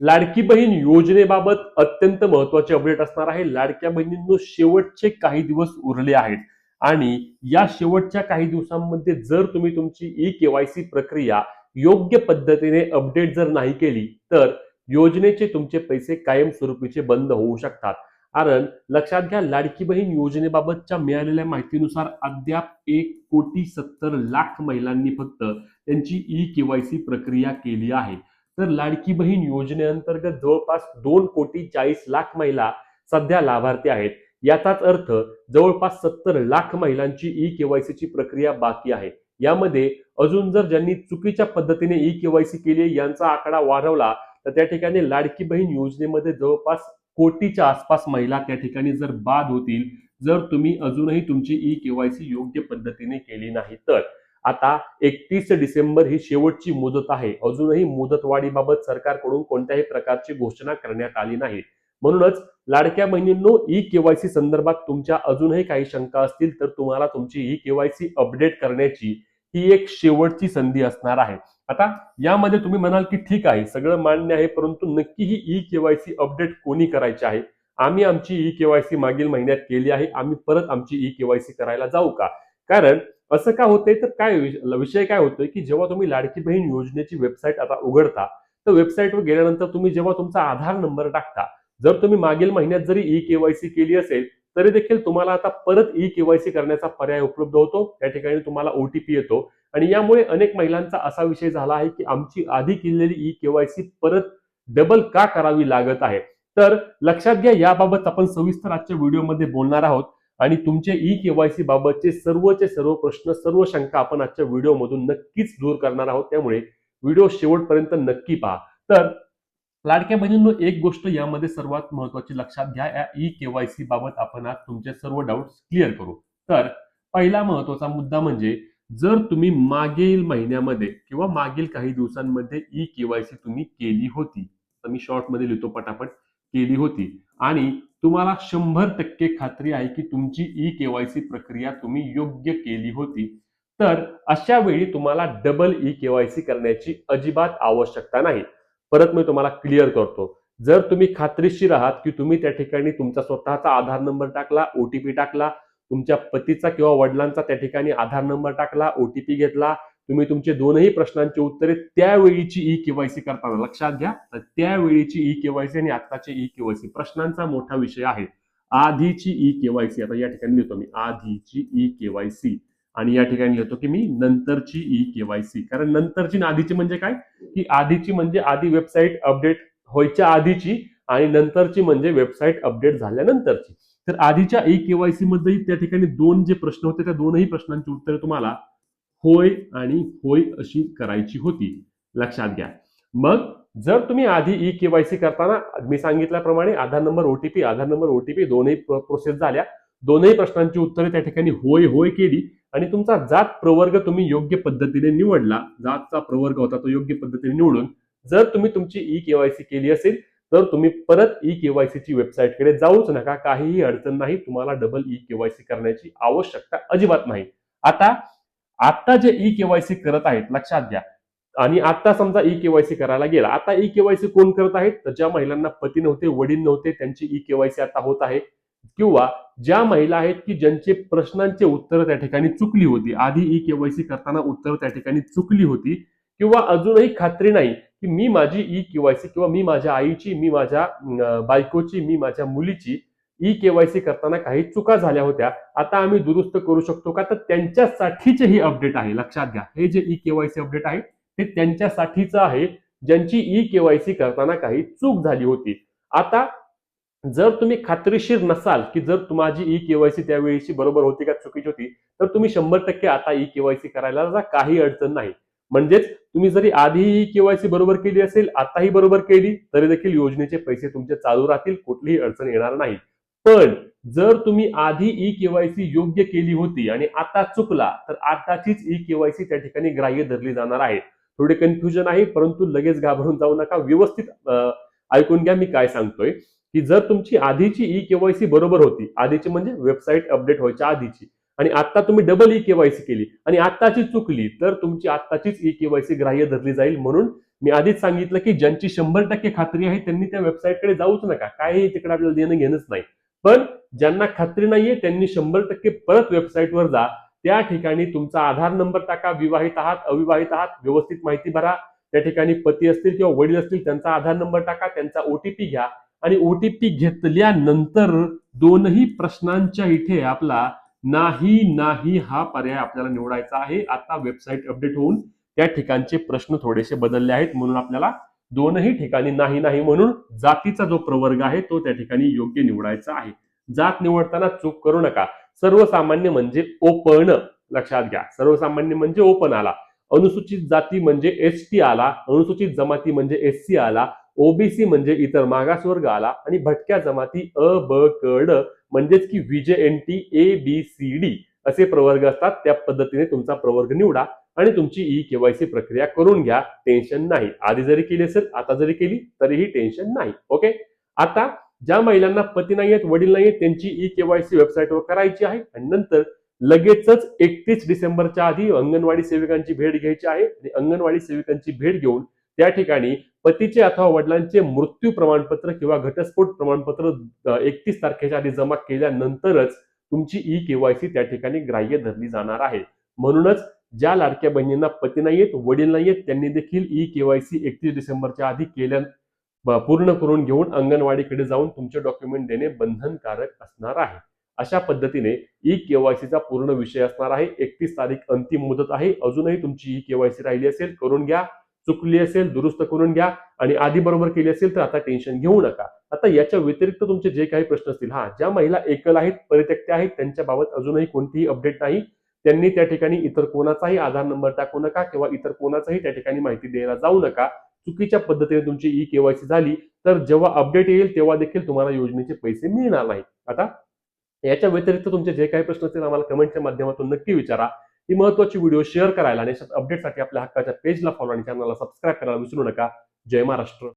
लाडकी बहीण योजनेबाबत अत्यंत महत्त्वाचे अपडेट असणार आहे. लाडक्या बहिणींनो, शेवटचे काही दिवस उरले आहेत आणि या शेवटच्या काही दिवसांमध्ये जर तुम्ही तुमची ई-केवायसी प्रक्रिया योग्य पद्धतीने अपडेट जर नाही केली, तर योजनेचे तुमचे पैसे कायमस्वरूपीचे बंद होऊ शकतात. कारण लक्षात घ्या, लाडकी बहीण योजनेबाबतच्या मिळालेल्या माहितीनुसार अद्याप 1,70,00,000 महिलांनी फक्त त्यांची ई-केवायसी प्रक्रिया केली आहे. तर लाडकी बहीण योजनेअंतर्गत जवळपास 2,40,00,000 महिला सध्या लाभार्थी आहेत. याचाच अर्थ जवळपास 70,00,000 महिलांची ई-केवायसीची प्रक्रिया बाकी आहे. यामध्ये अजून जर ज्यांनी चुकीच्या पद्धतीने ई-केवायसी केली यांचा आकडा वाढवला तर त्या ठिकाणी लाडकी बहीण योजनेमध्ये जवळपास कोटीच्या आसपास महिला त्या ठिकाणी जर बाद होतील, जर तुम्ही अजूनही तुमची ई-केवायसी योग्य पद्धतीने केली नाही तर. आता 31 डिसेंबर ही शेवटची मुदत आहे. अजूनही मुदतवाढीबाबत सरकारकडून कोणत्याही प्रकारची घोषणा करण्यात आली नाही. म्हणूनच लाडक्या बहिणींनो, ई-केवायसी संदर्भात तुमच्या अजूनही काही शंका असतील तर तुम्हाला तुमची ई-केवायसी अपडेट करण्याची ही एक शेवटची संधी असणार आहे. आता यामध्ये तुम्ही म्हणाल की ठीक आहे, सगळं मान्य आहे, परंतु नक्की ही ई-केवायसी अपडेट कोणी करायची आहे? आम्ही आमची ई-केवायसी मागील महिन्यात केली आहे, आम्ही परत आमची ई-केवायसी करायला जाऊ का? कारण असं का होतंय, तर काय विषय काय होतोय की जेव्हा तुम्ही लाडकी बहीण योजनेची वेबसाईट आता उघडता, तर वेबसाईटवर गेल्यानंतर तुम्ही जेव्हा तुमचा आधार नंबर टाकता, जर तुम्ही मागील महिन्यात जरी ई-केवायसी केली असेल तरी देखील तुम्हाला आता परत ई-केवायसी करण्याचा पर्याय उपलब्ध होतो. त्या ठिकाणी तुम्हाला ओटीपी येतो आणि यामुळे अनेक महिलांचा असा विषय झाला आहे की आमची आधी केलेली ई-केवायसी परत डबल का करावी लागत आहे. तर लक्षात घ्या, याबाबत आपण सविस्तर आजच्या व्हिडिओमध्ये बोलणार आहोत आणि तुमचे ई-केवायसी बाबतचे सर्वचे सर्व प्रश्न, सर्व शंका आपण आजच्या व्हिडिओमधून नक्कीच दूर करणार आहोत. त्यामुळे व्हिडिओ शेवटपर्यंत नक्की पहा. तर लाडक्या बहिणींनो, एक गोष्ट यामध्ये सर्वात महत्त्वाची लक्षात घ्या, या ई-केवायसी बाबत आपण आज तुमचे सर्व डाऊट्स क्लिअर करू. तर पहिला महत्त्वाचा मुद्दा म्हणजे जर तुम्ही मागील महिन्यामध्ये किंवा मागील काही दिवसांमध्ये ई-केवायसी तुम्ही केली होती, तर मी शॉर्टमध्ये लिहितो पटापट, केली होती आणि तुम्हाला 100% खात्री आहे की तुमची ई-केवायसी प्रक्रिया तुम्ही योग्य केली होती, तर अशा वेळी तुम्हाला डबल ई-केवायसी करण्याची अजिबात आवश्यकता नाही. परत मी तुम्हाला क्लिअर करतो. जर तुम्ही खात्रीशीर आहात की तुम्ही त्या ठिकाणी तुमचा स्वतःचा आधार नंबर टाकला, ओटीपी टाकला, तुमच्या पतीचा किंवा वडिलांचा त्या ठिकाणी आधार नंबर टाकला, ओटीपी घेतला, तुम्ही तुमचे दोनही प्रश्नांची उत्तरे त्यावेळीची ई-केवायसी करताना लक्षात घ्या, तर त्यावेळीची ई-केवायसी आणि आत्ताची ई-केवायसी प्रश्नांचा मोठा विषय आहे. आधीची ई-केवायसी, आता या ठिकाणी लिहितो मी आधीची ई-केवायसी आणि या ठिकाणी लिहितो की मी नंतरची ई-केवायसी. कारण नंतरची आणि आधीची म्हणजे काय, की आधीची म्हणजे आधी वेबसाईट अपडेट व्हायच्या आधीची आणि नंतरची म्हणजे वेबसाईट अपडेट झाल्यानंतरची. तर आधीच्या ई-केवायसी मध्ये त्या ठिकाणी दोन जे प्रश्न होते त्या दोनही प्रश्नांची उत्तरे तुम्हाला होय आणि होय अशी करायची होती. लक्षात घ्या. मग जर तुम्ही आधी ई-केवायसी करताना मी सांगितल्याप्रमाणे आधार नंबर ओटीपी दोनही प्रोसेस झाल्या, दोनही प्रश्नांची उत्तरे त्या ठिकाणी होय होय केली आणि तुमचा जात प्रवर्ग तुम्ही योग्य पद्धतीने निवडला, जातचा प्रवर्ग होता तो योग्य पद्धतीने निवडून जर तुम्ही तुमची ई-केवायसी केली असेल तर तुम्ही परत ई-केवायसीची वेबसाईटकडे जाऊच नका. काहीही अडचण नाही, तुम्हाला डबल ई-केवायसी करण्याची आवश्यकता अजिबात नाही. आता जे ई-केवायसी करत आहेत लक्षात घ्या, आणि आता समजा ई-केवायसी करायला गेला, आता ई-केवायसी कोण करत आहेत, तर ज्या महिलांना पती नव्हते, वडील नव्हते, त्यांची ई-केवायसी आता होत आहे, किंवा ज्या महिला आहेत की ज्यांचे प्रश्नांचे उत्तर त्या ठिकाणी चुकली होती, आधी ई-केवायसी करताना उत्तर त्या ठिकाणी चुकली होती, किंवा अजूनही खात्री नाही की मी माझी ई-केवायसी किंवा मी माझ्या आईची, मी माझ्या बायकोची, मी माझ्या मुलीची ई-केवायसी करताना काही चुका झाल्या होत्या, आता आम्ही दुरुस्त करू शकतो का, तर त्यांच्यासाठीचे ही अपडेट आहे. लक्षात घ्या, हे जे ई-केवायसी अपडेट आहे ते त्यांच्यासाठीचं आहे ज्यांची ई-केवायसी करताना काही चूक झाली होती. आता जर तुम्ही खात्रीशीर नसाल की जर माझी ई-केवायसी त्यावेळीची बरोबर होती का चुकीची होती, तर तुम्ही 100% आता ई-केवायसी करायला जा, काही अडचण नाही. म्हणजेच तुम्ही जरी आधी ई-केवायसी बरोबर केली असेल, आताही बरोबर केली, तरी देखील योजनेचे पैसे तुमचे चालू राहतील, कुठलीही अडचण येणार नाही. पण जर तुम्ही आधी ई-केवायसी योग्य केली होती आणि आता चुकला, तर आताचीच ई-केवायसी त्या ठिकाणी ग्राह्य धरली जाणार आहे. थोडे कन्फ्युजन आहे, परंतु लगेच घाबरून जाऊ नका. व्यवस्थित ऐकून घ्या मी काय सांगतोय, की जर तुमची आधीची ई-केवायसी बरोबर होती, आधीची म्हणजे वेबसाईट अपडेट व्हायच्या आधीची, आणि आता तुम्ही डबल ई-केवायसी केली आणि आत्ताची चुकली, तर तुमची आत्ताचीच ई-केवायसी ग्राह्य धरली जाईल. म्हणून मी आधीच सांगितलं की ज्यांची 100% खात्री आहे त्यांनी त्या वेबसाईटकडे जाऊच नका, काही तिकडे आपल्याला देणं घेणंच नाही. पण ज्यांना खात्री नाहीये त्यांनी 100% परत वेबसाईटवर जा, त्या ठिकाणी तुमचा आधार नंबर टाका, विवाहित आहात अविवाहित आहात व्यवस्थित माहिती भरा, त्या ठिकाणी पती असतील किंवा वडील असतील त्यांचा आधार नंबर टाका, त्यांचा ओटीपी घ्या आणि ओटीपी घेतल्यानंतर दोनही प्रश्नांच्या इथे आपला नाही नाही हा पर्याय आपल्याला निवडायचा आहे. आता वेबसाईट अपडेट होऊन त्या ठिकाणचे प्रश्न थोडेसे बदलले आहेत म्हणून आपल्याला दोनही ठिकाणी नाही नाही म्हणून जातीचा जो प्रवर्ग आहे तो त्या ठिकाणी योग्य निवडायचा आहे. जात निवडताना चूक करू नका. सर्वसामान्य म्हणजे ओपन, लक्षात घ्या, सर्वसामान्य म्हणजे ओपन आला. अनुसूचित जाती म्हणजे एसटी आला, अनुसूचित जमाती म्हणजे एससी आला, ओबीसी म्हणजे इतर मागासवर्ग आला आणि भटक्या जमाती अ ब क ड म्हणजेच की VJNT A B C D असे प्रवर्ग असतात. त्या पद्धतीने तुमचा प्रवर्ग निवडा आणि तुमची ई केवायसी प्रक्रिया करून घ्या. टेन्शन नाही. आधी जरी केली असेल आता जरी केली तरीही टेन्शन नाही. ओके. आता ज्या महिलांना पती नाहीयेत वडील नाहीयेत त्यांची ई केवायसी वेबसाईटवर करायची आहे आणि नंतर लगेचच 31 डिसेंबरच्या आधी अंगणवाडी सेविकांची भेट घ्यायची आहे आणि अंगणवाडी सेविकांची भेट घेऊन त्या ठिकाणी पतीचे अथवा वडिलांचे मृत्यू प्रमाणपत्र किंवा घटस्फोट प्रमाणपत्र 31 तारखेच्या आधी जमा केल्यानंतरच तुमची ई केवायसी त्या ठिकाणी ग्राह्य धरली जाणार आहे. म्हणूनच ज्या लाडक्या बहिणींना पती नाहीयेत वडील नाहीयेत त्यांनी देखील ई केवायसी 31 डिसेंबरच्या आधी पूर्ण करून घेऊन अंगणवाडीकडे जाऊन तुमचे डॉक्युमेंट देणे बंधनकारक असणार आहे. अशा पद्धतीने ई केवायसीचा पूर्ण विषय असणार आहे. 31 तारीख अंतिम मुदत आहे. अजूनही तुमची ई केवायसी राहिली असेल करून घ्या, चुकली असेल दुरुस्त करून घ्या आणि आधी बरोबर केली असेल तर आता टेन्शन घेऊ नका. आता याच्या व्यतिरिक्त तुमचे जे काही प्रश्न असतील, ज्या महिला एकल आहेत परित्यक्त्या आहेत त्यांच्या बाबत अजूनही कोणतीही अपडेट नाही, त्यांनी त्या ठिकाणी इतर कोणाचाही आधार नंबर टाकू नका किंवा इतर कोणाचाही त्या ठिकाणी माहिती द्यायला जाऊ नका. चुकीच्या पद्धतीने तुमची ई केवायसी झाली तर जेव्हा अपडेट येईल तेव्हा देखील तुम्हाला योजनेचे पैसे मिळणार नाहीत. आता याच्या व्यतिरिक्त तुमचे जे काही प्रश्न असतील आम्हाला कमेंटच्या माध्यमातून नक्की विचारा. ही महत्त्वाची व्हिडिओ शेअर करायला आणि अपडेटसाठी आपल्या हक्काच्या पेजला फॉलो आणि चॅनलला सबस्क्राईब करायला विसरू नका. जय महाराष्ट्र.